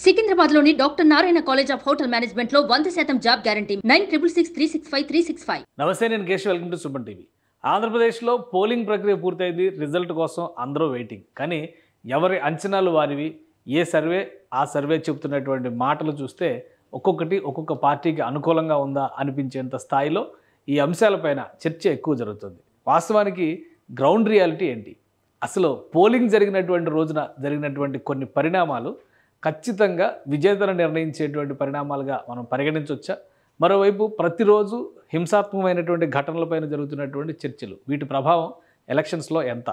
సికింద్రాబాద్లోని doctor Narayana college of hotel మేనేజ్మెంట్లో 100% job guarantee 966365 నమస్తే, నేను Keshav. Welcome to Suman TV. ఆంధ్రప్రదేశ్లో పోలింగ్ ప్రక్రియ పూర్తయింది. రిజల్ట్ కోసం అందరూ వెయిటింగ్. కానీ ఎవరి అంచనాలు వారివి. ఏ సర్వే ఆ సర్వే చెబుతున్నటువంటి మాటలు చూస్తే ఒక్కొక్కటి ఒక్కొక్క పార్టీకి అనుకూలంగా ఉందా అనిపించేంత స్థాయిలో ఈ అంశాలపైన చర్చ ఎక్కువ జరుగుతుంది. వాస్తవానికి గ్రౌండ్ రియాలిటీ ఏంటి, అసలు పోలింగ్ జరిగినటువంటి రోజున జరిగినటువంటి కొన్ని పరిణామాలు ఖచ్చితంగా విజేతను నిర్ణయించేటువంటి పరిణామాలుగా మనం పరిగణించవచ్చా? మరోవైపు ప్రతిరోజు హింసాత్మకమైనటువంటి ఘటనలపైన జరుగుతున్నటువంటి చర్చలు, వీటి ప్రభావం ఎలక్షన్స్లో ఎంత?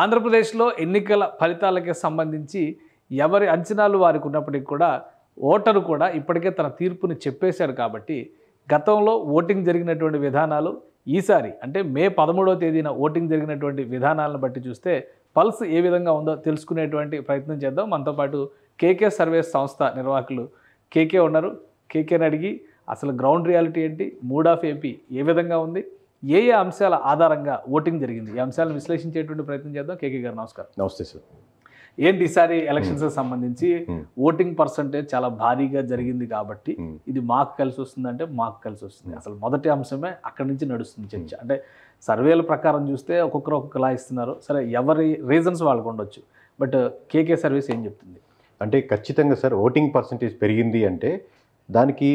ఆంధ్రప్రదేశ్లో ఎన్నికల ఫలితాలకి సంబంధించి ఎవరి అంచనాలు వారికి ఉన్నప్పటికీ కూడా ఓటరు కూడా ఇప్పటికే తన తీర్పుని చెప్పేశాడు. కాబట్టి గతంలో ఓటింగ్ జరిగినటువంటి విధానాలు ఈసారి అంటే మే 13వ తేదీన ఓటింగ్ జరిగినటువంటి విధానాలను బట్టి చూస్తే పల్స్ ఏ విధంగా ఉందో తెలుసుకునేటువంటి ప్రయత్నం చేద్దాం. మనతో పాటు కేకే సర్వేస్ సంస్థ నిర్వాహకులు కేకే ఉన్నారు. కేకేని అడిగి అసలు గ్రౌండ్ రియాలిటీ ఏంటి, మూడ్ ఆఫ్ ఏపీ ఏ విధంగా ఉంది, ఏ ఏ అంశాల ఆధారంగా ఓటింగ్ జరిగింది, ఈ అంశాలను విశ్లేషించేటువంటి ప్రయత్నం చేద్దాం. కేకే గారు నమస్కారం. నమస్తే సార్. ఏంటి ఈసారి ఎలక్షన్స్కి సంబంధించి ఓటింగ్ పర్సంటేజ్ చాలా భారీగా జరిగింది కాబట్టి ఇది మాకు కలిసి వస్తుందంటే మాకు కలిసి వస్తుంది. అసలు మొదటి అంశమే అక్కడి నుంచి నడుస్తుంది చర్చ. అంటే సర్వేల ప్రకారం చూస్తే ఒక్కొక్కరు ఒక్కొక్కలా ఇస్తున్నారు. సరే, ఎవరి రీజన్స్ వాళ్ళకు ఉండొచ్చు. బట్ కేకే సర్వీస్ ఏం చెప్తుంది అంటే ఖచ్చితంగా సార్ ఓటింగ్ పర్సంటేజ్ పెరిగింది అంటే దానికి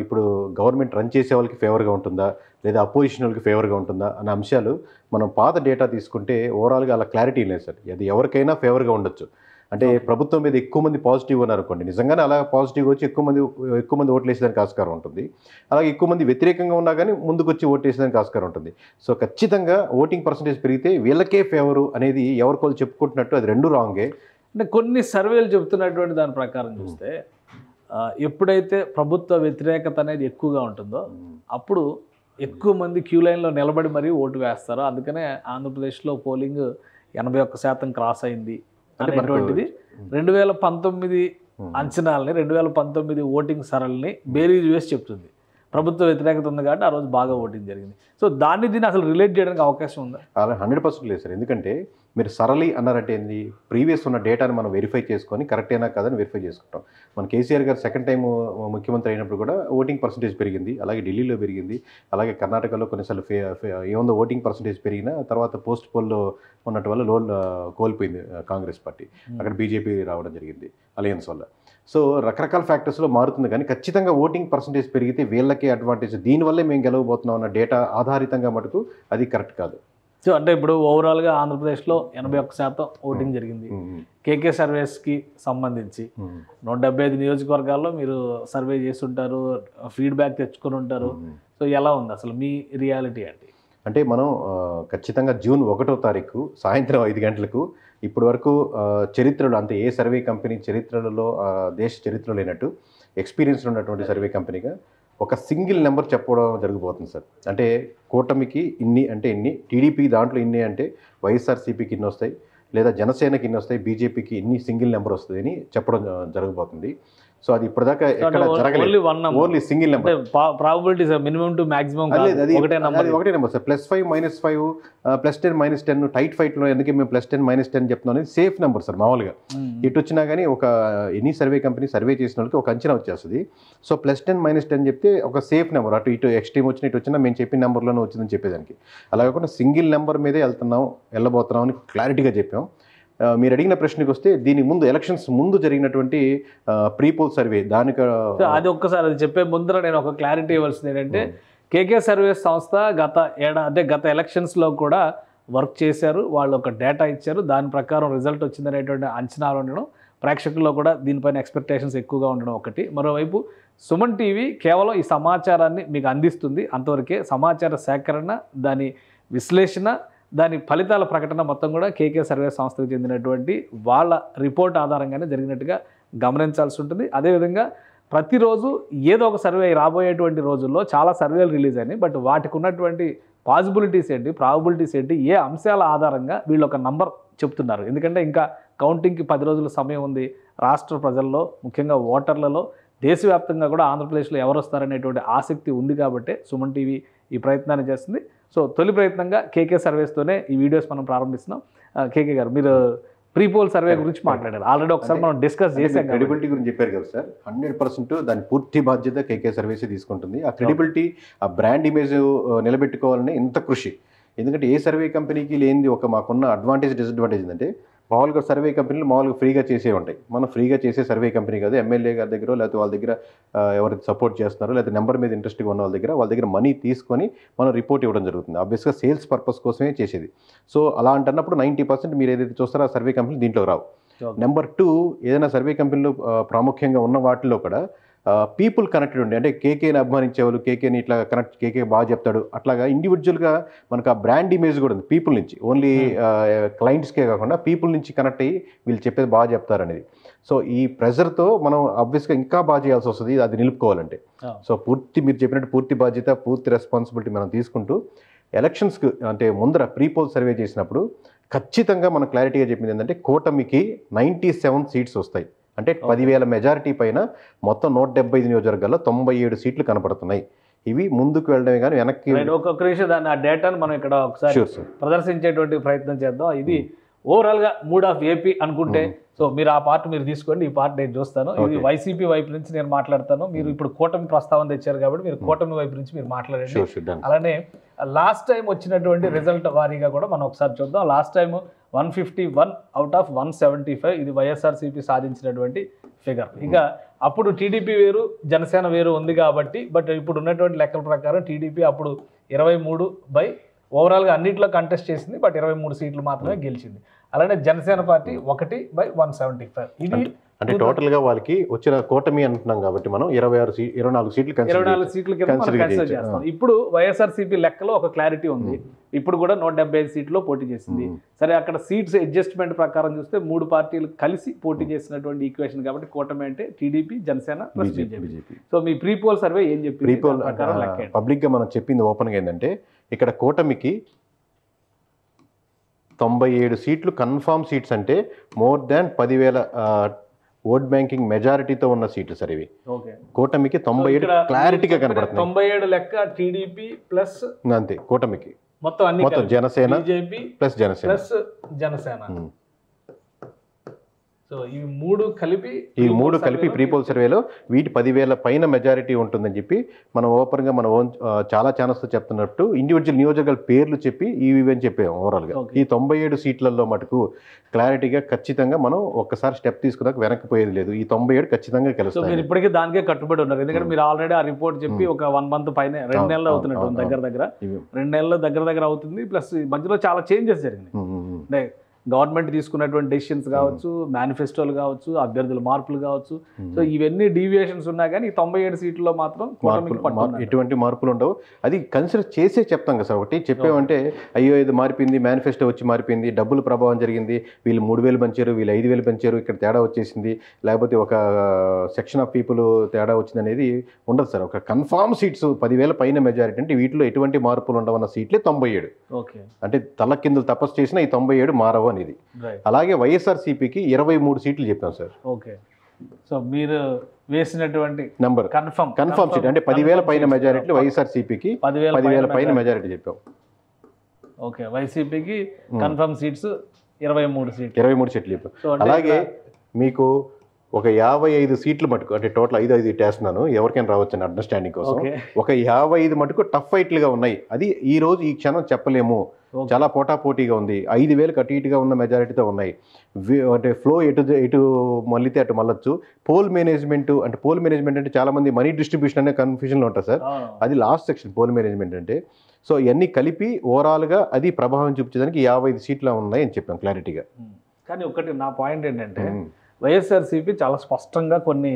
ఇప్పుడు గవర్నమెంట్ రన్ చేసే వాళ్ళకి ఫేవర్గా ఉంటుందా లేదా అపోజిషన్ వాళ్ళకి ఫేవర్గా ఉంటుందా అనే అంశాలు మనం పాత డేటా తీసుకుంటే ఓవరాల్గా అలా క్లారిటీ లేదు సార్. అది ఎవరికైనా ఫేవర్గా ఉండొచ్చు. అంటే ప్రభుత్వం మీద ఎక్కువ మంది పాజిటివ్ ఉన్నారు అనుకోండి, నిజంగానే అలా పాజిటివ్గా వచ్చి ఎక్కువ మంది ఓట్లు వేసేదానికి ఆస్కారం ఉంటుంది. అలాగే ఎక్కువ మంది వ్యతిరేకంగా ఉన్నా కానీ ముందుకు వచ్చి ఓటు వేసేదానికి ఆస్కారం ఉంటుంది. సో ఖచ్చితంగా ఓటింగ్ పర్సంటేజ్ పెరిగితే వీళ్ళకే ఫేవరు అనేది ఎవరికోళ్ళు చెప్పుకుంటున్నట్టు అది రెండు రాంగే. అంటే కొన్ని సర్వేలు చెబుతున్నటువంటి దాని ప్రకారం చూస్తే ఎప్పుడైతే ప్రభుత్వ వ్యతిరేకత అనేది ఎక్కువగా ఉంటుందో అప్పుడు ఎక్కువ మంది క్యూ లైన్లో నిలబడి మరీ ఓటు వేస్తారు. అందుకనే ఆంధ్రప్రదేశ్లో పోలింగ్ 81% క్రాస్ అయింది అనేటువంటిది 2019 అంచనాలని 2019 ఓటింగ్ సరళిని బేరీజ్ వేసి చెప్తుంది. ప్రభుత్వ వ్యతిరేకత ఉంది కాబట్టి ఆ రోజు బాగా ఓటింగ్ జరిగింది. సో దీన్ని అసలు రిలేట్ చేయడానికి అవకాశం ఉందా? అలా 100% లేదు సార్. ఎందుకంటే మీరు సరళి అన్నారంటే ఏంది, ప్రీవియస్ ఉన్న డేటాను మనం వెరిఫై చేసుకొని కరెక్ట్ అయినా కాదని వెరిఫై చేసుకుంటాం. మన కేసీఆర్ గారు సెకండ్ టైం ముఖ్యమంత్రి అయినప్పుడు కూడా ఓటింగ్ పర్సంటేజ్ పెరిగింది, అలాగే ఢిల్లీలో పెరిగింది, అలాగే కర్ణాటకలో కొన్నిసార్లు ఏముందో ఓటింగ్ పర్సంటేజ్ పెరిగిన తర్వాత పోస్ట్ పోల్లో ఉన్నట్టు వల్ల కోల్పోయింది కాంగ్రెస్ పార్టీ. అక్కడ బీజేపీ రావడం జరిగింది అలయన్స్ వల్ల. సో రకరకాల ఫ్యాక్టర్స్లో మారుతుంది. కానీ ఖచ్చితంగా ఓటింగ్ పర్సంటేజ్ పెరిగితే వీళ్ళకే అడ్వాంటేజ్, దీనివల్లే మేము గెలవబోతున్నాం అన్న డేటా ఆధారితంగా మటుకు అది కరెక్ట్ కాదు. సో అంటే ఇప్పుడు ఓవరాల్గా ఆంధ్రప్రదేశ్లో 81% ఓటింగ్ జరిగింది. కేకే సర్వేస్కి సంబంధించి 175 నియోజకవర్గాల్లో మీరు సర్వే చేసి ఉంటారు, ఫీడ్బ్యాక్ తెచ్చుకొని ఉంటారు. సో ఎలా ఉంది అసలు మీ రియాలిటీ ఏంటి? అంటే మనం ఖచ్చితంగా జూన్ 1వ తారీఖు సాయంత్రం 5 గంటలకు ఇప్పటి వరకు చరిత్రలో అంటే ఏ సర్వే కంపెనీ చరిత్రలో దేశ చరిత్రలో లేనట్టు ఎక్స్పీరియన్స్ ఉన్నటువంటి సర్వే కంపెనీగా ఒక సింగిల్ నెంబర్ చెప్పడం జరగబోతుంది సార్. అంటే కూటమికి ఇన్ని అంటే ఇన్ని, టీడీపీకి దాంట్లో ఇన్ని అంటే వైఎస్ఆర్సీపీకి ఇన్ని వస్తాయి, లేదా జనసేనకి ఇన్ని వస్తాయి, బీజేపీకి ఇన్ని సింగిల్ నెంబర్ వస్తుంది అని చెప్పడం జరగబోతుంది. సో అది ఇప్పటిదాకా ఎక్కడ జరగలేదు. Only single number. Probabilities minimum to maximum ఒకటే నెంబర్ సార్. +5 -5 +10 -10 టైట్ ఫైట్లో ఎందుకే మేము +10 -10 చెప్తున్నాం అనేది సేఫ్ నెంబర్ సార్. మామూలుగా ఇటు వచ్చినా కానీ ఒక ఎనీ సర్వే కంపెనీ సర్వే చేసిన వాళ్ళకి ఒక అంచనా వచ్చేస్తుంది. సో +10 -10 చెప్తే ఒక సేఫ్ నెంబర్, అటు ఇటు ఎక్స్ట్రీమ్ వచ్చిన ఇటు వచ్చినా మేము చెప్పిన నెంబర్లోనే వచ్చిందని చెప్పేదానికి. అలా కాకుండా సింగిల్ నెంబర్ మీదే వెళ్ళబోతున్నాం అని క్లారిటీగా చెప్పాం. మీరు అడిగిన ప్రశ్నకి వస్తే దీని ముందు ఎలక్షన్స్ ముందు జరిగినటువంటి ప్రీపోల్ సర్వే దానికి అది ఒక్కసారి అది చెప్పే ముందర నేను ఒక క్లారిటీ ఇవ్వాల్సింది ఏంటంటే కేకే సర్వేస్ సంస్థ గత ఎలక్షన్స్లో కూడా వర్క్ చేశారు. వాళ్ళు ఒక డేటా ఇచ్చారు, దాని ప్రకారం రిజల్ట్ వచ్చిందనేటువంటి అంచనాలు ఉండడం, ప్రేక్షకుల్లో కూడా దీనిపైన ఎక్స్పెక్టేషన్స్ ఎక్కువగా ఉండడం ఒకటి. మరోవైపు సుమన్ టీవీ కేవలం ఈ సమాచారాన్ని మీకు అందిస్తుంది, అంతవరకే. సమాచార సేకరణ, దాని విశ్లేషణ, దాని ఫలితాల ప్రకటన మొత్తం కూడా కేకే సర్వే సంస్థకు చెందినటువంటి వాళ్ళ రిపోర్ట్ ఆధారంగానే జరిగినట్టుగా గమనించాల్సి ఉంటుంది. అదేవిధంగా ప్రతిరోజు ఏదో ఒక సర్వే రాబోయేటువంటి రోజుల్లో చాలా సర్వేలు రిలీజ్ అయినాయి. బట్ వాటికి ఉన్నటువంటి పాసిబిలిటీస్ ఏంటి, ప్రాబబిలిటీస్ ఏంటి, ఏ అంశాల ఆధారంగా వీళ్ళు ఒక నంబర్ చెప్తున్నారు. ఎందుకంటే ఇంకా కౌంటింగ్కి 10 రోజుల సమయం ఉంది. రాష్ట్ర ప్రజల్లో, ముఖ్యంగా ఓటర్లలో, దేశవ్యాప్తంగా కూడా ఆంధ్రప్రదేశ్లో ఎవరు వస్తారనేటువంటి ఆసక్తి ఉంది కాబట్టి సుమన్ టీవీ ఈ ప్రయత్నాన్ని చేస్తుంది. సో తొలి ప్రయత్నంగా కేకే సర్వేస్తోనే ఈ వీడియోస్ మనం ప్రారంభిస్తున్నాం. కేకే గారు, మీరు ప్రీపోల్ సర్వే గురించి మాట్లాడారు ఆల్రెడీ ఒకసారి మనం డిస్కస్ చేసాం. క్రెడిబిలిటీ గురించి చెప్పారు కదా సార్, 100% దాని పూర్తి బాధ్యత కేకే సర్వీస్ తీసుకుంటుంది. ఆ క్రెడిబిలిటీ, ఆ బ్రాండ్ ఇమేజ్ నిలబెట్టుకోవాలని ఇంత కృషి. ఎందుకంటే ఏ సర్వే కంపెనీకి లేనిది ఒక మాకున్న అడ్వాంటేజ్ డిసడ్వాంటేజ్ ఏంటంటే, మామూలుగా సర్వే కంపెనీలు మామూలుగా ఫ్రీగా చేసే ఉంటాయి. మనం ఫ్రీగా చేసే సర్వే కంపెనీ కాదు, ఎమ్మెల్యే గారి దగ్గర లేకపోతే వాళ్ళ దగ్గర ఎవరైతే సపోర్ట్ చేస్తున్నారో లేకపోతే నెంబర్ మీద ఇంట్రెస్ట్గా ఉన్న వాళ్ళ దగ్గర మనీ తీసుకొని మనం రిపోర్ట్ ఇవ్వడం జరుగుతుంది. ఆబ్వియస్గా సేల్స్ పర్పస్ కోసమే చేసేది. సో అలా అంటున్నప్పుడు 90% మీరు ఏదైతే చూస్తారో ఆ సర్వే కంపెనీలు దీంట్లో రావు. నెంబర్ 2, ఏదైనా సర్వే కంపెనీలు ప్రాముఖ్యంగా ఉన్న వాటిలో కూడా పీపుల్ కనెక్టెడ్ ఉండి, అంటే కేకేని అభిమానించే వాళ్ళు కేకేని ఇట్లా కనెక్ట్, కేకే బాగా చెప్తాడు అట్లాగా ఇండివిజువల్గా మనకు ఆ బ్రాండ్ ఇమేజ్ కూడా ఉంది పీపుల్ నుంచి. ఓన్లీ క్లయింట్స్కే కాకుండా పీపుల్ నుంచి కనెక్ట్ అయ్యి వీళ్ళు చెప్పేది బాగా చెప్తారనేది. సో ఈ ప్రెజర్తో మనం ఆబ్వియస్గా ఇంకా బాగా చేయాల్సి వస్తుంది అది నిలుపుకోవాలంటే. సో మీరు చెప్పినట్టు పూర్తి బాధ్యత, పూర్తి రెస్పాన్సిబిలిటీ మనం తీసుకుంటూ ఎలక్షన్స్కి అంటే ముందర ప్రీపోల్ సర్వే చేసినప్పుడు ఖచ్చితంగా మనం క్లారిటీగా చెప్పింది ఏంటంటే, కూటమికి 97 సీట్స్ వస్తాయి. అంటే 10,000 మెజారిటీ పైన మొత్తం 175 నియోజకవర్గాల్లో 97 సీట్లు కనపడుతున్నాయి. ఇవి ముందుకు వెళ్ళడమే కానీ వెనక్కి. ఒక్కొక్క విషయం దాన్ని ఆ డేటాను మనం ఇక్కడ ఒకసారి ప్రదర్శించేటువంటి ప్రయత్నం చేద్దాం. ఇది ఓవరాల్గా మూడ్ ఆఫ్ ఏపీ అనుకుంటే, సో మీరు ఆ పార్ట్ మీరు తీసుకోండి, ఈ పార్ట్ నేను చూస్తాను. ఇది వైసీపీ వైపు నుంచి నేను మాట్లాడతాను. మీరు ఇప్పుడు కూటమి ప్రస్తావన తెచ్చారు కాబట్టి మీరు కూటమి వైపు నుంచి మీరు మాట్లాడండి. అలానే లాస్ట్ టైం వచ్చినటువంటి రిజల్ట్ వారీగా కూడా మనం ఒకసారి చూద్దాం. లాస్ట్ టైం 151 అవుట్ ఆఫ్ 175 ఇది వైఎస్ఆర్సీపీ సాధించినటువంటి ఫిగర్. ఇక అప్పుడు టీడీపీ వేరు, జనసేన వేరు ఉంది కాబట్టి, బట్ ఇప్పుడు ఉన్నటువంటి లెక్కల ప్రకారం టీడీపీ అప్పుడు 23 ఓవరాల్గా అన్నింటిలో కంటెస్ట్ చేసింది, బట్ 23 సీట్లు మాత్రమే గెలిచింది. అలానే జనసేన పార్టీ 1/175. ఇది అంటే టోటల్గా వాళ్ళకి వచ్చిన కూటమి అంటున్నాం కాబట్టి మనం 24 సీట్లు కన్సిడర్ చేస్తాం. ఇప్పుడు వైఎస్ఆర్సీపీ లెక్కలో ఒక క్లారిటీ ఉంది. ఇప్పుడు కూడా 175 సీట్లో పోటీ చేసింది. సరే, అక్కడ సీట్స్ అడ్జస్ట్మెంట్ ప్రకారం చూస్తే 3 పార్టీలు కలిసి పోటీ చేసినటువంటి ఈక్వేషన్ కాబట్టి కూటమి అంటే TDP, Janasena plus BJP. So మీ ప్రీపోల్ సర్వే ఏం చెప్పి ప్రీపోల్ పబ్లిక్గా మనం చెప్పింది ఓపెన్గా ఏంటంటే, ఇక్కడ కూటమికి 97 సీట్లు కన్ఫామ్ సీట్స్, అంటే మోర్ దాన్ 10,000 ఓట్ బ్యాంకింగ్ మెజారిటీతో ఉన్న సీట్లు సార్ ఇవి. కూటమికి 97 క్లారిటీగా కనబడుతుంది. 97 లెక్క టీడీపీ ప్లస్ అంతే కూటమికి మొత్తం Janasena BJP plus Janasena. So ఈ మూడు కలిపి ప్రీపోల్ సర్వేలో వీటి 10,000 పైన మెజారిటీ ఉంటుందని చెప్పి మనం ఓపెన్గా మనం చాలా ఛానల్స్తో చెప్తున్నట్టు ఇండివిజువల్ నియోజకవర్గాల పేర్లు చెప్పి ఇవి అని చెప్పాము. ఓవరాల్గా ఈ 97 సీట్లలో మటుకు క్లారిటీగా ఖచ్చితంగా మనం ఒక్కసారి స్టెప్ తీసుకున్నాక వెనక్కిపోయేది లేదు. ఈ 97 ఖచ్చితంగా కలుస్తాయి. మీరు ఇప్పటికీ దానికే కట్టుబడి ఉన్నారు. ఎందుకంటే మీరు ఆల్రెడీ ఆ రిపోర్ట్ చెప్పి ఒక 1 మంత్ పైన 2 నెలలు అవుతున్నట్టు దగ్గర 2 నెలల దగ్గర అవుతుంది. ప్లస్ మధ్యలో చాలా చేంజెస్ జరిగినాయి. అంటే గవర్నమెంట్ తీసుకున్నటువంటి డెసిషన్స్ కావచ్చు, మేనిఫెస్టోలు కావచ్చు, అభ్యర్థుల మార్పులు కావచ్చు. సో ఇవన్నీ డీవియేషన్స్ ఉన్నా కానీ 97 సీట్లలో మాత్రం ఎటువంటి మార్పులు ఉండవు. అది కన్సిడర్ చేసే చెప్తాం కదా సార్. ఒకటి చెప్పామంటే అయ్యో ఇది మారిపోయింది, మేనిఫెస్టో వచ్చి మారిపోయింది, డబ్బులు ప్రభావం జరిగింది, వీళ్ళు 3,000 పెంచారు, వీళ్ళు 5,000 పెంచారు, ఇక్కడ తేడా వచ్చేసింది, లేకపోతే ఒక సెక్షన్ ఆఫ్ పీపుల్ తేడా వచ్చింది అనేది ఉండదు సార్. ఒక కన్ఫామ్ సీట్స్ 10,000 పైన మెజారిటీ, అంటే వీటిలో ఎటువంటి మార్పులు ఉండవన్న సీట్లే 97. అంటే తల కిందులు తపస్సు చేసినా ఈ 97 మారవు అనేది. అలాగే వైఎస్ఆర్సీపీకి 23 సీట్లు చెప్పాం సార్. ఓకే, సో మీరు వేసినటువంటి నంబర్ కన్ఫర్మ్ సీట్ అంటే 10,000 పైన మెజారిటీ వైఎస్ఆర్సీపీకి 10,000 పైన మెజారిటీ చెప్పాం. ఓకే, వైసీపీకి కన్ఫర్మ్ సీట్స్ 23 సీట్లు చెప్పాం. అలాగే మీకు ఒక 55 సీట్లు మటుకు, అంటే టోటల్ 5 ఇట్టేస్తున్నాను ఎవరికైనా రావచ్చు అని అండర్స్టాండింగ్ కోసం, ఒక 55 మటుకు టఫ్ ఫైట్లుగా ఉన్నాయి. అది ఈ రోజు ఈ క్షణం చెప్పలేము, చాలా పోటాపోటీగా ఉంది. 5,000 అటు ఇటుగా ఉన్న మెజారిటీతో ఉన్నాయి. అంటే ఫ్లో ఎటు మళ్ళీతే అటు మళ్ళొచ్చు. పోల్ మేనేజ్మెంట్ అంటే చాలా మంది మనీ డిస్ట్రిబ్యూషన్ అనే కన్ఫ్యూజన్లో ఉంటారు సార్. అది లాస్ట్ సెక్షన్ పోల్ మేనేజ్మెంట్ అంటే. సో ఇవన్నీ కలిపి ఓవరాల్గా అది ప్రభావం చూపించడానికి 55 సీట్లు ఉన్నాయి అని చెప్పాం క్లారిటీగా. కానీ ఒకటి నా పాయింట్ ఏంటంటే, వైఎస్ఆర్సీపీ చాలా స్పష్టంగా కొన్ని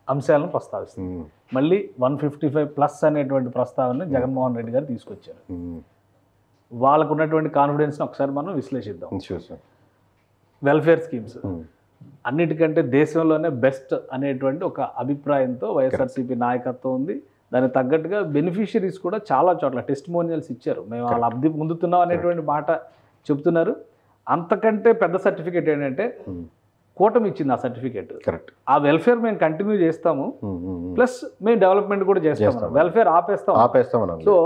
అంశాలను ప్రస్తావిస్తుంది. మళ్ళీ 155+ అనేటువంటి ప్రస్తావన జగన్మోహన్ రెడ్డి గారు తీసుకొచ్చారు. వాళ్ళకు ఉన్నటువంటి కాన్ఫిడెన్స్ని ఒకసారి మనం విశ్లేషిద్దాం. వెల్ఫేర్ స్కీమ్స్ అన్నిటికంటే దేశంలోనే బెస్ట్ అనేటువంటి ఒక అభిప్రాయంతో వైఎస్ఆర్సీపీ నాయకత్వం ఉంది. దానికి తగ్గట్టుగా బెనిఫిషియరీస్ కూడా చాలా చోట్ల టెస్టిమోనియల్స్ ఇచ్చారు. మేము వాళ్ళ లబ్ధి పొందుతున్నాం అనేటువంటి మాట చెప్తున్నారు. అంతకంటే పెద్ద సర్టిఫికేట్ ఏంటంటే కూటమి ఇచ్చింది ఆ సర్టిఫికేట్. కరెక్ట్. ఆ వెల్ఫేర్ మేము కంటిన్యూ చేస్తాము, ప్లస్ మేము డెవలప్మెంట్ కూడా చేస్తాము, వెల్ఫేర్ ఆపేస్తాం. సో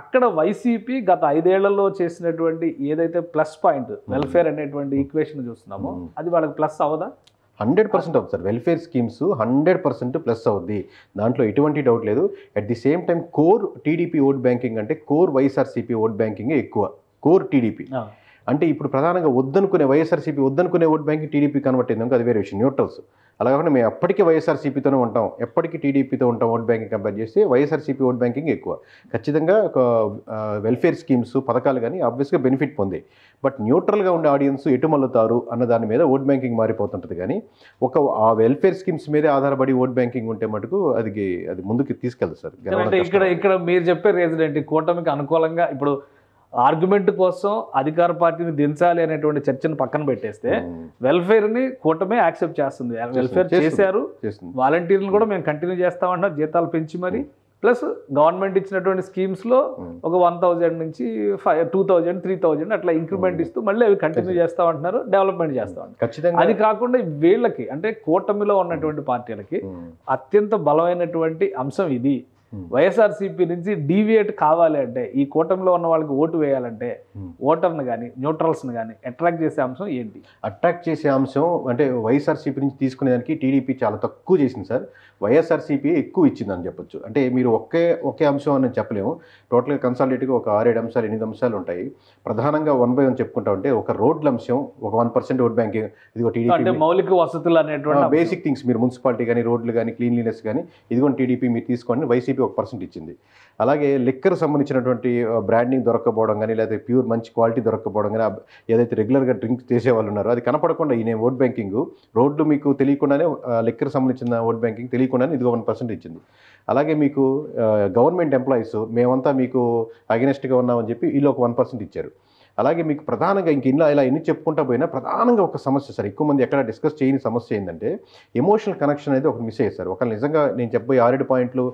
అక్కడ వైసీపీ గత 5 ఏళ్లలో చేసినటువంటి ఏదైతే ప్లస్ పాయింట్ వెల్ఫేర్ అనేటువంటి ఈక్వేషన్ చూస్తున్నామో అది వాళ్ళకి ప్లస్ అవదా? 100% అవుతుంది సార్. వెల్ఫేర్ స్కీమ్స్ 100% ప్లస్ అవుద్ది, దాంట్లో ఎటువంటి డౌట్ లేదు. At the same time core TDP vote banking అంటే కోర్ వైఎస్ఆర్సీపీ ఓట్ బ్యాంకింగ్ ఎక్కువ. కోర్ టీడీపీ అంటే ఇప్పుడు ప్రధానంగా వద్దనుకునే వైఎస్ఆర్సీపీ వద్దనుకునే ఓట్ బ్యాంకింగ్ టీడీపీ కన్వర్ట్ అయింది, అది వేరే విషయం, న్యూట్రల్స్. అలా కాకుండా మేము ఎప్పటికీ వైఎస్ఆర్సీపీతోనే ఉంటాం, ఎప్పటికీ టీడీపీతో ఉంటాం ఓట్ బ్యాంకింగ్ కంపేర్ చేస్తే వైఎస్ఆర్సీపీ ఓట్ బ్యాంకింగ్ ఎక్కువ. ఖచ్చితంగా ఒక వెల్ఫేర్ స్కీమ్స్ పథకాలు కానీ ఆబ్వియస్గా బెనిఫిట్ పొందే. బట్ న్యూట్రల్గా ఉండే ఆడియన్స్ ఎటు మల్లుతారు అన్న దాని మీద ఓట్ బ్యాంకింగ్ మారిపోతుంటుంది. కానీ ఆ వెల్ఫేర్ స్కీమ్స్ మీదే ఆధారపడి ఓట్ బ్యాంకింగ్ ఉంటే మటుకు అది ముందుకు తీసుకెళ్తుంది సార్. ఇక్కడ మీరు చెప్పే రీజన్ ఏంటి? కూటమికి అనుకూలంగా ఇప్పుడు ఆర్గ్యుమెంట్ కోసం అధికార పార్టీని దించాలి అనేటువంటి చర్చను పక్కన పెట్టేస్తే వెల్ఫేర్ ని కూటమే యాక్సెప్ట్ చేస్తుంది. వెల్ఫేర్ చేశారు, వాలంటీర్లు కూడా మేము కంటిన్యూ చేస్తామంటున్నారు జీతాలు పెంచి మరి. ప్లస్ గవర్నమెంట్ ఇచ్చినటువంటి స్కీమ్స్ లో ఒక 1000 నుంచి 2000, 3000 అట్లా ఇంక్రిమెంట్ ఇస్తూ మళ్ళీ అవి కంటిన్యూ చేస్తామంటున్నారు, డెవలప్మెంట్ చేస్తామంటారు. అది కాకుండా వీళ్ళకి అంటే కూటమిలో ఉన్నటువంటి పార్టీలకి అత్యంత బలమైనటువంటి అంశం ఇది. వైఎస్ఆర్సీపీ నుంచి డీవియేట్ కావాలి అంటే, ఈ కూటమిలో ఉన్న వాళ్ళకి ఓటు వేయాలంటే ఓటర్ని కానీ న్యూట్రల్స్ని కానీ అట్రాక్ట్ చేసే అంశం ఏంటి? అట్రాక్ట్ చేసే అంశం అంటే వైఎస్ఆర్సీపీ నుంచి తీసుకునేదానికి టీడీపీ చాలా తక్కువ చేసింది సార్, వైఎస్ఆర్సీపీ ఎక్కువ ఇచ్చిందని చెప్పొచ్చు. అంటే మీరు ఒకే అంశం అని చెప్పలేము, టోటల్గా కన్సాలిడేట్గా ఒక 6-7 అంశాలు 8 అంశాలు ఉంటాయి. ప్రధానంగా 1 by 1 చెప్పుకుంటా ఉంటే ఒక రోడ్ల అంశం, ఒక 1% ఓట్ బ్యాంకింగ్, ఇది టీడీపీ మౌలిక వసతులు అనేటువంటి బేసిక్ థింగ్స్. మీరు మున్సిపాలిటీ కానీ రోడ్లు కానీ క్లీన్లీనెస్ కానీ ఇదిగోని టీడీపీ మీరు తీసుకోండి, వైసీపీ 1% ఇచ్చింది. అలాగే లిక్కర్ సంబంధించినటువంటి బ్రాండింగ్ దొరకపోవడం కానీ, లేదా ప్యూర్ మంచి క్వాలిటీ దొరకపోవడం కానీ, ఏదైతే రెగ్యులర్గా డ్రింక్ చేసే వాళ్ళు ఉన్నారో అది కనపడకుండా ఈయన ఓట్ బ్యాంకింగ్, రోడ్లు మీకు తెలియకుండానే లిక్కర్ సంబంధించిన ఓట్ బ్యాంకింగ్ తెలియకుండానే ఇదిగో 1% ఇచ్చింది. అలాగే మీకు గవర్నమెంట్ ఎంప్లాయీస్ మేమంతా మీకు అగెనిస్ట్గా ఉన్నామని చెప్పి వీళ్ళు ఒక 1% ఇచ్చారు. అలాగే మీకు ప్రధానంగా ఇంక ఇలా ఎన్ని చెప్పుకుంటా పోయినా ప్రధానంగా ఒక సమస్య సార్, ఎక్కువ మంది ఎక్కడ డిస్కస్ చేయని సమస్య ఏంటంటే ఎమోషనల్ కనెక్షన్ అనేది ఒకటి మిస్ అయ్యేది సార్. ఒకళ్ళు నిజంగా నేను చెప్పే 6 పాయింట్లు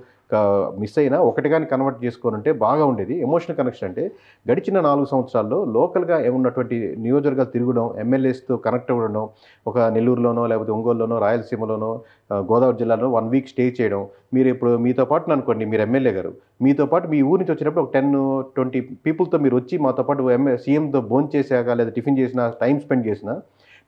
మిస్ అయినా ఒకటి కానీ కన్వర్ట్ చేసుకోనంటే బాగా ఉండేది. ఎమోషనల్ కనెక్షన్ అంటే గడిచిన 4 సంవత్సరాల్లో లోకల్గా ఉన్నటువంటి నియోజకవర్గాలు తిరగడం, ఎమ్మెల్యేస్తో కనెక్ట్ అవ్వడం, ఒక నెల్లూరులోనో లేకపోతే ఒంగోలులోనో రాయలసీమలోనో గోదావరి జిల్లాలో 1 వీక్ స్టే చేయడం. మీరు ఇప్పుడు మీతో పాటు అనుకోండి, మీరు ఎమ్మెల్యే గారు మీతో పాటు మీ ఊరి నుంచి వచ్చినప్పుడు ఒక 10-20 పీపుల్తో మీరు వచ్చి మాతో పాటు సీఎంతో భోజనం చేసాక లేదా టిఫిన్ చేసినా టైం స్పెండ్ చేసినా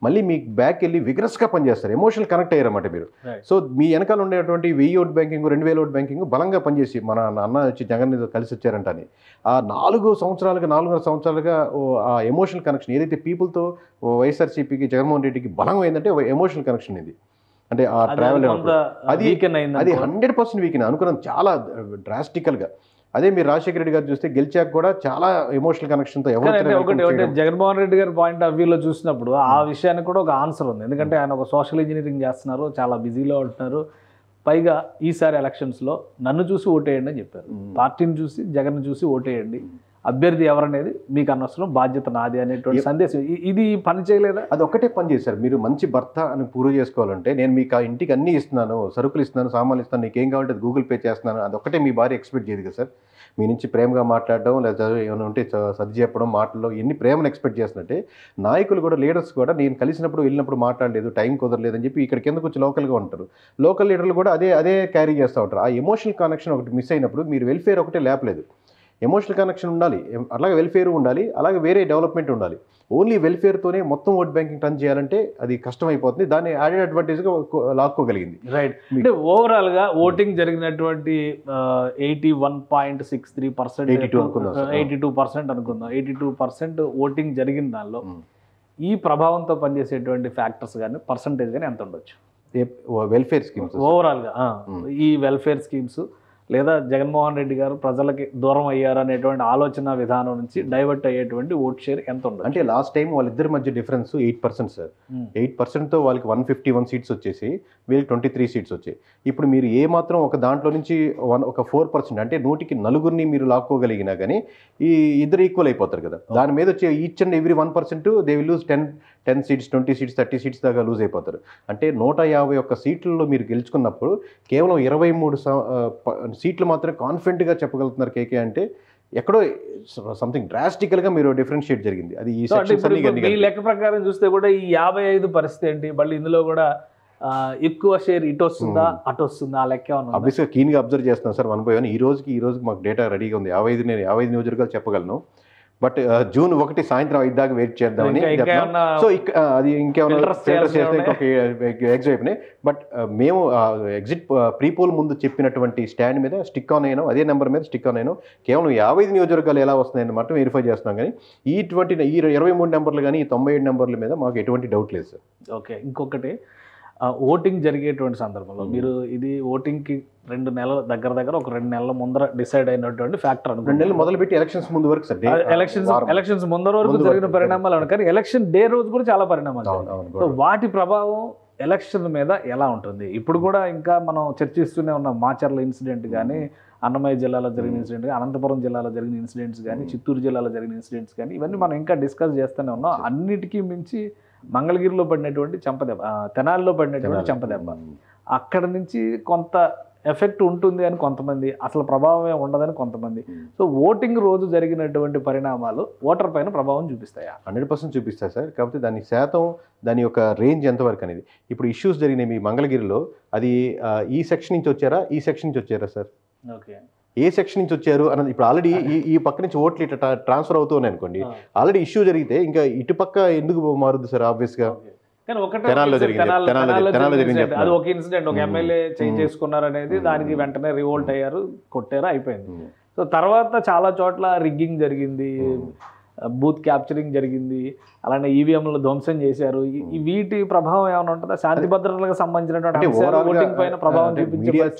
మళ్ళీ మీకు బ్యాక్ వెళ్ళి విగ్రస్గా పనిచేస్తారు, ఎమోషనల్ కనెక్ట్ అయ్యారన్నమాట మీరు. సో మీ వెనకాల ఉండేటువంటి 1000 ఓట్ బ్యాంకింగ్ 2000 ఓట్ బ్యాంకింగ్ బలంగా పనిచేసి మన అన్న వచ్చి జగన్ కలిసి వచ్చారంటని ఆ 4 సంవత్సరాలుగా 4.5 సంవత్సరాలుగా ఆ ఎమోషనల్ కనెక్షన్ ఏదైతే పీపుల్తో వైఎస్ఆర్సీపీకి జగన్మోహన్ రెడ్డికి బలం ఏంటంటే ఎమోషనల్ కనెక్షన్ ఇది. అంటే ఆ ట్రావెల్ అది 100% వీకెన్ అనుకున్నాను చాలా డ్రాస్టికల్గా. అదే మీరు రాజశేఖర రెడ్డి గారు చూస్తే గెలిచాక కూడా చాలా ఎమోషనల్ కనెక్షన్తో జగన్మోహన్ రెడ్డి గారి పాయింట్ ఆఫ్ వ్యూలో చూసినప్పుడు ఆ విషయానికి కూడా ఒక ఆన్సర్ ఉంది. ఎందుకంటే ఆయన ఒక సోషల్ ఇంజనీరింగ్ చేస్తున్నారు, చాలా బిజీలో ఉంటున్నారు. పైగా ఈసారి ఎలక్షన్స్లో నన్ను చూసి ఓటేయండి అని చెప్పారు, పార్టీని చూసి జగన్ చూసి ఓటేయండి, అభ్యర్థి ఎవరనేది మీకు అనవసరం, బాధ్యత నాది అనేటువంటి సందేశం. ఇది పని చేయలేదా? అది ఒక్కటే పని చేశారు. మీరు మంచి భర్త అని ప్రూవ్ చేసుకోవాలంటే నేను మీకు ఆ ఇంటికి అన్నీ ఇస్తున్నాను, సరుకులు ఇస్తున్నాను, సామాన్లు ఇస్తాను, నీకేం కావాలంటే అది గూగుల్ పే చేస్తున్నాను, అది ఒక్కటే మీ భార్య ఎక్స్పెక్ట్ చేయదు కదా సార్. మీ నుంచి ప్రేమగా మాట్లాడడం లేదా ఏమైనా ఉంటే సర్ది చెప్పడం, మాటల్లో ఎన్ని ప్రేమను ఎక్స్పెక్ట్ చేస్తున్నట్టే నాయకులు కూడా లీడర్స్ కూడా నేను కలిసినప్పుడు వెళ్ళినప్పుడు మాట్లాడలేదు, టైం కుదరలేదు అని చెప్పి ఇక్కడ కిందకు వచ్చి లోకల్గా ఉంటారు. లోకల్ లీడర్లు కూడా అదే క్యారీ చేస్తూ ఉంటారు. ఆ ఎమోషనల్ కనెక్షన్ ఒకటి మిస్ అయినప్పుడు మీరు వెల్ఫేర్ ఒకటే లేపలేదు. ఎమోషనల్ కనెక్షన్ ఉండాలి, అలాగే వెల్ఫేర్ ఉండాలి, అలాగే వేరే డెవలప్మెంట్ ఉండాలి. ఓన్లీ వెల్ఫేర్తోనే మొత్తం ఓట్ బ్యాంకింగ్ రన్ చేయాలంటే అది కష్టమైపోతుంది. దాన్ని యాడెడ్ అడ్వాంటేజ్గా లాక్కోగలిగింది. రైట్. అంటే ఓవరాల్గా ఓటింగ్ జరిగినటువంటి 81.63%, 82% అనుకుందాం, 82% ఓటింగ్ జరిగిన దానిలో ఈ ప్రభావంతో పనిచేసేటువంటి ఫ్యాక్టర్స్ కానీ పర్సంటేజ్ కానీ ఎంత ఉండొచ్చు? వెల్ఫేర్ స్కీమ్స్ ఓవరాల్గా ఈ వెల్ఫేర్ స్కీమ్స్ లేదా జగన్మోహన్ రెడ్డి గారు ప్రజలకి దూరం అయ్యారు అనేటువంటి ఆలోచన విధానం నుంచి డైవర్ట్ అయ్యేటువంటి ఓట్ షేర్ ఎంత ఉండదు? అంటే లాస్ట్ టైం వాళ్ళిద్దరి మధ్య డిఫరెన్స్ 8% సార్. 8%తో వాళ్ళకి 151 సీట్స్ వచ్చేసి వీళ్ళకి 23 సీట్స్ వచ్చాయి. ఇప్పుడు మీరు ఏ మాత్రం ఒక దాంట్లో నుంచి ఒక 4% అంటే 100కి 4 మీరు లాక్కోగలిగినా కానీ ఈ ఇద్దరు ఈక్వల్ అయిపోతారు కదా. దాని మీద వచ్చే each and every 1% they will lose 10 seats, 20 seats, 30 seats దాకా లూజ్ అయిపోతారు. అంటే 151 సీట్లలో మీరు గెలుచుకున్నప్పుడు కేవలం 23 సీట్లు మాత్రమే కాన్ఫిడెంట్గా చెప్పగలుగుతున్నారు కేకే అంటే ఎక్కడో సంథింగ్ డ్రాస్టికల్గా మీరు డిఫరెన్షియేట్ జరిగింది. అది ఈ సెక్షన్స్ అన్ని మీ లెక్క ప్రకారం చూస్తే కూడా ఈ 55 పరిస్థితి ఏంటి? మళ్ళీ ఇందులో కూడా ఎక్కువ షేర్ ఇటు వస్తుందా అటు వస్తుందా ఆ లెక్క ఏమన్నా? అబ్వియస్గా కీన్గా అబ్జర్వ్ చేస్తున్నాను సార్ 1 by 1. ఈ రోజుకి మాకు డేటా రెడీగా ఉంది. 55 నియోజకవర్గాలు చెప్పగలను. బట్ June 1 సాయంత్రం 5 దాకా వెయిట్ చేద్దామని. సో అది ఇంకేమైనా ఫిల్టర్ చేస్తే ఇంకొక ఎగ్జిట్ అయిపోయినాయి. బట్ మేము ఎగ్జిట్ ప్రీపోల్ ముందు చెప్పినటువంటి స్టాండ్ మీద స్టిక్ ఆన్ అయినాం, అదే నెంబర్ మీద స్టిక్ ఆన్ అయినాం. కేవలం 55 నియోజకవర్గాలు ఎలా వస్తున్నాయని మాత్రం వెరిఫై చేస్తున్నాం. కానీ ఈ 23 నెంబర్లు కానీ ఈ 97 నెంబర్ల మీద మాకు ఎటువంటి డౌట్ లేదు సార్. ఓకే, ఇంకొకటి ఓటింగ్ జరిగేటువంటి సందర్భంలో మీరు ఇది ఓటింగ్కి 2 నెలల దగ్గర ఒక 2 నెలల ముందర డిసైడ్ అయినటువంటి ఫ్యాక్టర్. 2 నెలలు మొదలుపెట్టి ఎలక్షన్స్ ముందు వరకు సార్, ఎలక్షన్స్ ముందర వరకు జరిగిన పరిణామాలు. కానీ ఎలక్షన్ డే రోజు కూడా చాలా పరిణామాలు. సో వాటి ప్రభావం ఎలక్షన్ మీద ఎలా ఉంటుంది? ఇప్పుడు కూడా ఇంకా మనం చర్చిస్తూనే ఉన్నాం. మాచర్ల ఇన్సిడెంట్ కానీ, అన్నమయ్య జిల్లాలో జరిగిన ఇన్సిడెంట్ కానీ, అనంతపురం జిల్లాలో జరిగిన ఇన్సిడెంట్స్ కానీ, చిత్తూరు జిల్లాలో జరిగిన ఇన్సిడెంట్స్ కానీ, ఇవన్నీ మనం ఇంకా డిస్కస్ చేస్తూనే ఉన్నాం. అన్నిటికీ మించి మంగళగిరిలో పడినటువంటి చెంపదెబ్బ, తెనాలిలో పడినటువంటి చెంపదెబ్బ, అక్కడ నుంచి కొంత ఎఫెక్ట్ ఉంటుంది అని కొంతమంది, అసలు ప్రభావమే ఉండదని కొంతమంది. సో ఓటింగ్ రోజు జరిగినటువంటి పరిణామాలు ఓటర్ పైన ప్రభావం చూపిస్తాయా? 100% చూపిస్తాయి సార్. కాకపోతే దాని శాతం, దాని యొక్క రేంజ్ ఎంతవరకు అనేది. ఇప్పుడు ఇష్యూస్ జరిగినాయి మీ మంగళగిరిలో, అది ఈ సెక్షన్ నుంచి వచ్చారా, ఈ సెక్షన్ నుంచి వచ్చారా సార్? ఓకే, ఏ సెక్షన్ నుంచి వచ్చారు అన్నది. ఇప్పుడు ఆల్రెడీ ఈ పక్క నుంచి ఓట్లు ఇట్లా ట్రాన్స్ఫర్ అవుతూ ఉన్నాయి అనుకోండి, ఆల్రెడీ ఇష్యూ జరిగితే ఇంకా ఇటు పక్క ఎందుకు మారుద్ది సార్? ఆబ్వియస్గా అది ఒక ఇన్సిడెంట్, ఒక ఎమ్మెల్యే చేంజ్ చేసుకున్నారు అనేది, దానికి వెంటనే రివోల్ట్ అయ్యారు, కొట్టారు, అయిపోయింది. సో తర్వాత చాలా చోట్ల రిగ్గింగ్ జరిగింది, బూత్ క్యాప్చరింగ్ జరిగింది, అలానే ఈవీఎంలు ధ్వంసం చేశారు. వీటి ప్రభావం ఏమైనా ఉంటుందా? శాంతి భద్రతలకు సంబంధించినటువంటి ఓటింగ్ పైన ప్రభావం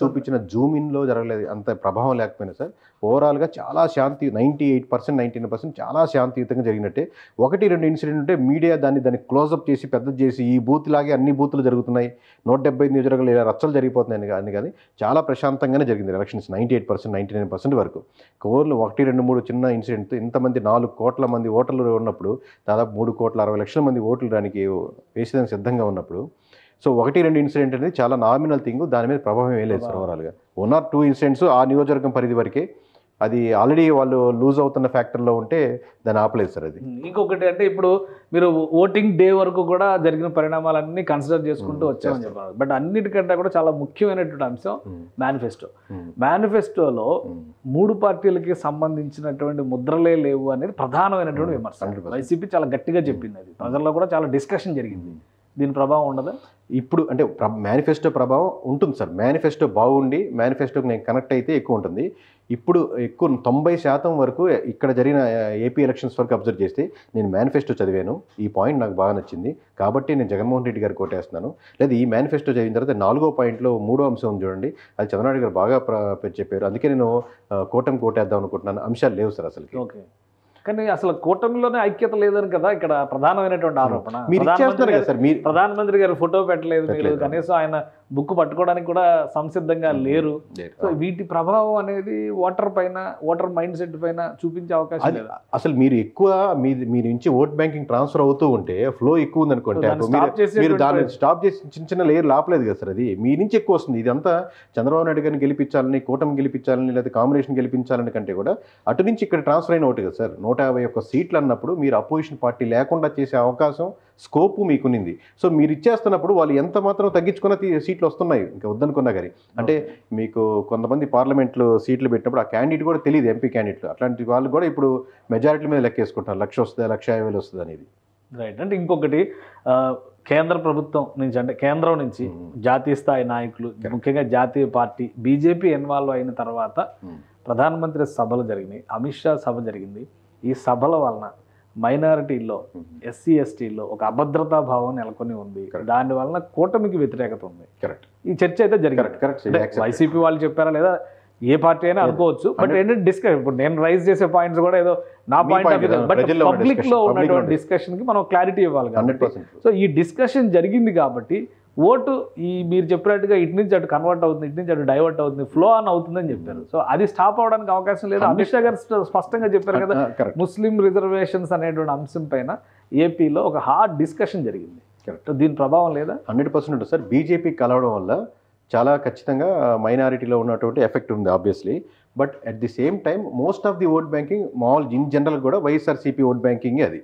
చూపించిన జూమ్ ఇన్ లో జరగలేదు, అంత ప్రభావం లేకపోయినా సార్ ఓవరాల్గా చాలా శాంతి, 98%, 99% చాలా శాంతియుతంగా జరిగినట్టే. 1-2 ఇన్సిడెంట్ ఉంటే మీడియా దాన్ని క్లోజప్ చేసి పెద్ద చేసి ఈ బూత్ లాగే అన్ని బూతులు జరుగుతున్నాయి, 175 నియోజకవర్గాలు ఇలా రచ్చలు జరిగిపోతున్నాయని కానీ చాలా ప్రశాంతంగానే జరిగింది ఎలక్షన్స్ 98%, 99% వరకు. కోర్లు 1-2-3 చిన్న ఇన్సిడెంట్, ఇంతమంది 4 కోట్ల మంది ఓటర్లు ఉన్నప్పుడు, దాదాపు 3,60,00,000 మంది ఓట్లు దానికి వేసేదానికి సిద్ధంగా ఉన్నప్పుడు, సో 1-2 ఇన్సిడెంట్ అనేది చాలా నామినల్ థింగ్, దాని మీద ప్రభావం ఏం లేదు సార్. ఓవరాల్గా 1 or 2 ఇన్సిడెంట్స్ ఆ నియోజకవర్గం పరిధి వరకే, అది ఆల్రెడీ వాళ్ళు లూజ్ అవుతున్న ఫ్యాక్టర్లో ఉంటే దాన్ని ఆపలేదు సార్. అది ఇంకొకటి అంటే ఇప్పుడు మీరు ఓటింగ్ డే వరకు కూడా జరిగిన పరిణామాలన్నీ కన్సిడర్ చేసుకుంటూ వచ్చామని చెప్పారు. బట్ అన్నిటికంటే కూడా చాలా ముఖ్యమైనటువంటి అంశం మేనిఫెస్టో. మేనిఫెస్టోలో 3 పార్టీలకి సంబంధించినటువంటి ముద్రలే లేవు అనేది ప్రధానమైనటువంటి విమర్శ. వైసీపీ చాలా గట్టిగా చెప్పింది, అది ప్రజల్లో కూడా చాలా డిస్కషన్ జరిగింది. దీని ప్రభావం ఉండదా? ఇప్పుడు అంటే మేనిఫెస్టో ప్రభావం ఉంటుంది సార్. మేనిఫెస్టో బాగుండి మేనిఫెస్టోకి నేను కనెక్ట్ అయితే ఎక్కువ ఉంటుంది. ఇప్పుడు ఎక్కువ 90% వరకు ఇక్కడ జరిగిన ఏపీ ఎలక్షన్స్ వరకు అబ్జర్వ్ చేస్తే నేను మేనిఫెస్టో చదివాను, ఈ పాయింట్ నాకు బాగా నచ్చింది కాబట్టి నేను జగన్మోహన్ రెడ్డి గారు కోటేస్తున్నాను. లేదా ఈ మేనిఫెస్టో చదివిన తర్వాత 4వ పాయింట్లో 3వ అంశం ఉంది చూడండి, అది చంద్రబాబు గారు బాగా చెప్పారు, అందుకే నేను కూటమి కోటేద్దాం అనుకుంటున్నాను. అంశాలు లేవు సార్ అసలు. ఓకే, కానీ అసలు కూటమిలోనే ఐక్యత లేదని కదా ఇక్కడ ప్రధానమైనటువంటి ఆరోపణ. ప్రధానమంత్రి గారు ఫోటో పెట్టలేదు, మీరు కనీసం ఆయన బుక్ పట్టుకోవడానికి కూడా సంసిద్ధంగా లేరు. సో వీటి ప్రభావం అనేది ఓటర్ పైన, ఓటర్ మైండ్ సెట్ పైన చూపించే అవకాశం లేదు. అసలు మీరు ఎక్కువ మీ నుంచి ఓట్ బ్యాంకింగ్ ట్రాన్స్ఫర్ అవుతూ ఉంటే ఫ్లో ఎక్కువ ఉంది అనుకోండి, మీరు దాన్ని స్టాప్ చేసి చిన్న లేయర్ లాపలేదు కదా సార్. అది మీ నుంచి ఎక్కువ వస్తుంది. ఇదంతా చంద్రబాబు నాయుడు గారిని గెలిపించాలని, కూటమి గెలిపించాలని, లేదా కాంబినేషన్ గెలిపించాలని కంటే కూడా అటు నుంచి ఇక్కడ ట్రాన్స్ఫర్ అయిన ఒకటి కదా సార్. 151 సీట్లు అన్నప్పుడు మీరు అపోజిషన్ పార్టీ లేకుండా చేసే అవకాశం, స్కోపు మీకునింది. సో మీరు ఇచ్చేస్తున్నప్పుడు వాళ్ళు ఎంత మాత్రం తగ్గించుకున్న సీట్లు వస్తున్నాయి, ఇంకా వద్దనుకున్నా కానీ. అంటే మీకు కొంతమంది పార్లమెంట్లో సీట్లు పెట్టినప్పుడు ఆ క్యాండిడేట్ కూడా తెలియదు, ఎంపీ క్యాండిడేట్లు, అట్లాంటి వాళ్ళు కూడా ఇప్పుడు మెజారిటీ మీద లెక్కేసుకుంటారు, 1,00,000 వస్తుంది, 1,50,000 వస్తుంది అనేది. రైట్. అంటే ఇంకొకటి కేంద్ర ప్రభుత్వం నుంచి, అంటే కేంద్రం నుంచి జాతీయ స్థాయి నాయకులు, ముఖ్యంగా జాతీయ పార్టీ బీజేపీ ఇన్వాల్వ్ అయిన తర్వాత ప్రధానమంత్రి సభలు జరిగినాయి, అమిత్ షా సభ జరిగింది. ఈ సభల వలన మైనారిటీల్లో, ఎస్సీ ఎస్టీల్లో ఒక అభద్రతా భావం నెలకొని ఉంది. దాని వలన కూటమికి వ్యతిరేకత ఉంది. ఈ చర్చ అయితే జరిగింది. వైసీపీ వాళ్ళు చెప్పారా లేదా ఏ పార్టీ అయినా అనుకోవచ్చు. బట్ ఏంటంటే డిస్కషన్, ఇప్పుడు నేను రైజ్ చేసే పాయింట్స్ కూడా ఏదో నా point of view, but public లో ఉన్నటువంటి డిస్కషన్ కి మనం క్లారిటీ ఇవ్వాలి కాబట్టి. సో ఈ డిస్కషన్ జరిగింది కాబట్టి ఓటు ఈ మీరు చెప్పినట్టుగా ఇటు నుంచి అటు కన్వర్ట్ అవుతుంది, ఇటు నుంచి అటు డైవర్ట్ అవుతుంది, ఫ్లో ఆన్ అవుతుందని చెప్పారు. సో అది స్టాప్ అవడానికి అవకాశం లేదు. అమిత్ షా గారు స్పష్టంగా చెప్పారు కదా, ముస్లిం రిజర్వేషన్స్ అనేటువంటి అంశం పైన ఏపీలో ఒక హార్డ్ డిస్కషన్ జరిగింది. దీని ప్రభావం లేదా? 100% ఉంటుంది సార్. బీజేపీ కలవడం వల్ల చాలా ఖచ్చితంగా మైనారిటీలో ఉన్నటువంటి ఎఫెక్ట్ ఉంది obviously. But at the same time most of the vote banking మామూలు ఇన్ జనరల్ కూడా వైఎస్ఆర్సీపీ ఓట్ బ్యాంకింగే అది.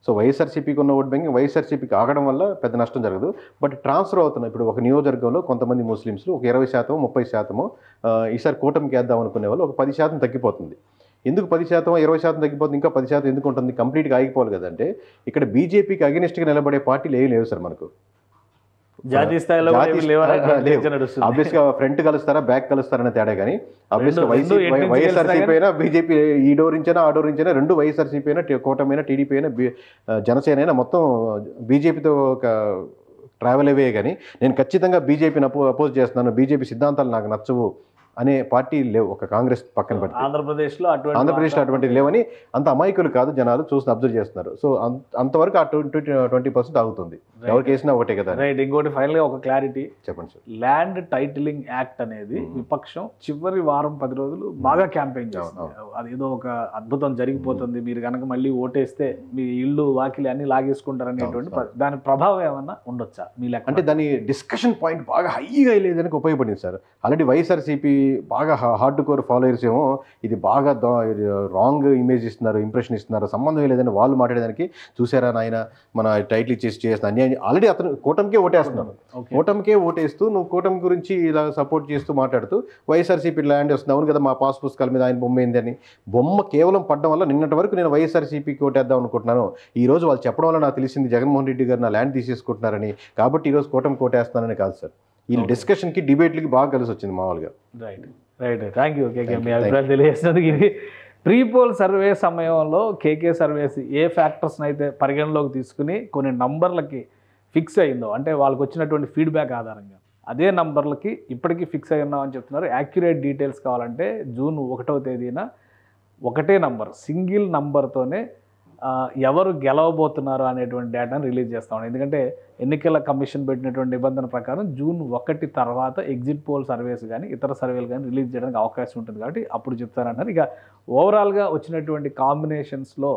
సో వైఎస్ఆర్సీపీకి ఉన్న ఓట్ బ్యాంకింగ్ వైఎస్ఆర్సీపీకి ఆగడం వల్ల పెద్ద నష్టం జరగదు. బట్ ట్రాన్స్ఫర్ అవుతున్నాయి. ఇప్పుడు ఒక నియోజకవర్గంలో కొంతమంది ముస్లిమ్స్ ఒక 20%, 30% ఈసారి కూటమికి వేద్దాం అనుకునే వాళ్ళు ఒక 10% తగ్గిపోతుంది. ఎందుకు 10%, 20% తగ్గిపోతుంది, ఇంకా 10% ఎందుకు ఉంటుంది, కంప్లీట్గా ఆగిపోవాలి కదంటే ఇక్కడ బీజేపీకి అగెనిస్ట్గా నిలబడే పార్టీలు ఏమి లేవు సార్ మనకు. జాతీయ స్థాయిలో ఆబ్వియస్గా ఫ్రంట్ కలుస్తారా బ్యాక్ కలుస్తారనే తేడా, కానీ ఆబ్వియస్గా వైఎస్ఆర్సీపీ అయినా బీజేపీ ఈ డోర్ నుంచైనా ఆ డోర్ నుంచైనా రెండు వైఎస్ఆర్సీపీ అయినా కూటమి అయినా టీడీపీ అయినా జనసేన అయినా మొత్తం బీజేపీతో ఒక ట్రావెల్ అవే. కానీ నేను ఖచ్చితంగా బీజేపీని అపోజ్ చేస్తున్నాను, బీజేపీ సిద్ధాంతాలు నాకు నచ్చవు అనే పార్టీ లేవు. ఒక కాంగ్రెస్ పక్కన పెట్టి ఆంధ్రప్రదేశ్లో అటువంటివి లేవని అంత అమాయకులు కాదు, జనాలు చూసి అబ్జర్వ్ చేస్తున్నారు. సో అంతవరకు ఆ 20% ఆగుతుంది. ఎవరికి వేసినా ఒకటే కదా. రైట్. ఇంకోటి ఫైనల్గా ఒక క్లారిటీ చెప్పండి సార్. ల్యాండ్ టైటిలింగ్ యాక్ట్ అనేది విపక్షం చివరి వారం 10 రోజులు బాగా క్యాంపెయిన్ చేస్తుంది. అదేదో ఒక అద్భుతం జరిగిపోతుంది, మీరు కనుక మళ్ళీ ఓటేస్తే మీ ఇల్లు వాకిలి అన్ని లాగేసుకుంటారు అనేటువంటి దాని ప్రభావం ఏమన్నా ఉండొచ్చా మీ లెక్క? అంటే దాని డిస్కషన్ పాయింట్ బాగా హైగా లేదని ఉపయోగపడింది సార్. ఆల్రెడీ వైఎస్ఆర్సీపీ బాగా హార్డ్ కోర్ ఫాలోయర్స్ ఏమో ఇది బాగా రాంగ్ ఇమేజ్ ఇస్తున్నారు, ఇంప్రెషన్ ఇస్తున్నారు, సంబంధం లేదని వాళ్ళు మాట్లాడేదానికి చూసారా నాయన మన టైటిల్ ఇచ్చేసి చేసిన అన్యాయం. ఆల్రెడీ అతను కూటమికే ఓటేస్తున్నాడు, కూటమికే ఓటేస్తూ నువ్వు కూటమి గురించి ఇలా సపోర్ట్ చేస్తూ మాట్లాడుతూ వైఎస్ఆర్సీపీ ల్యాండ్ వస్తుంది, అవును కదా మా పాస్ పుస్తకాల మీద ఆయన బొమ్మ ఏంది అని. బొమ్మ కేవలం పడడం వల్ల నిన్నటి వరకు నేను వైఎస్ఆర్సీపీకి ఓటేద్దాం అనుకుంటున్నాను, ఈ రోజు వాళ్ళు చెప్పడం వల్ల నాకు తెలిసింది జగన్మోహన్ రెడ్డి గారు నా ల్యాండ్ తీసేసుకుంటున్నారని, కాబట్టి ఈరోజు కూటమికి ఓటేస్తున్నానని కాదు సార్. ఈ డిస్కషన్కి డిబేట్లకి బాగా కలిసి వచ్చింది మామూలుగా. Right right. థ్యాంక్ యూ కేకే, మీ అభిప్రాయాలు తెలియజేసినందుకు. ఇది ప్రీపోల్ సర్వే సమయంలో కేకే సర్వేస్ ఏ ఫ్యాక్టర్స్ని అయితే పరిగణలోకి తీసుకుని కొన్ని నంబర్లకి ఫిక్స్ అయిందో, అంటే వాళ్ళకి వచ్చినటువంటి ఫీడ్బ్యాక్ ఆధారంగా అదే నంబర్లకి ఇప్పటికీ ఫిక్స్ అయి ఉన్నామని చెప్తున్నారు. యాక్యురేట్ డీటెయిల్స్ కావాలంటే జూన్ 1వ తేదీన ఒకటే నంబర్, సింగిల్ నంబర్తోనే ఎవరు గెలవబోతున్నారు అనేటువంటి డేటాను రిలీజ్ చేస్తా ఉన్నాం. ఎందుకంటే ఎన్నికల కమిషన్ పెట్టినటువంటి నిబంధన ప్రకారం జూన్ 1 తర్వాత ఎగ్జిట్ పోల్ సర్వేస్ కానీ ఇతర సర్వేలు కానీ రిలీజ్ చేయడానికి అవకాశం ఉంటుంది, కాబట్టి అప్పుడు చెప్తారంటారు. ఇక ఓవరాల్గా వచ్చినటువంటి కాంబినేషన్స్లో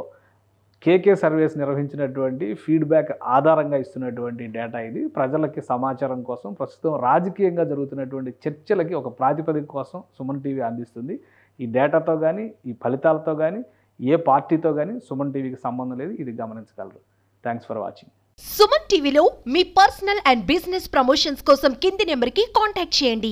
కేకే సర్వేస్ నిర్వహించినటువంటి ఫీడ్బ్యాక్ ఆధారంగా ఇస్తున్నటువంటి డేటా ఇది. ప్రజలకి సమాచారం కోసం ప్రస్తుతం రాజకీయంగా జరుగుతున్నటువంటి చర్చలకి ఒక ప్రాతిపదిక కోసం సుమన్ టీవీ అందిస్తుంది. ఈ డేటాతో కానీ ఈ ఫలితాలతో కానీ ఏ పార్టీతో కానీ సుమన్ టీవీకి సంబంధం లేదు, ఇది గమనించగలరు. Thanks for watching. సుమన్ టీవీలో మీ పర్సనల్ అండ్ బిజినెస్ ప్రమోషన్స్ కోసం కింది నెంబర్కి కాంటాక్ట్ చేయండి.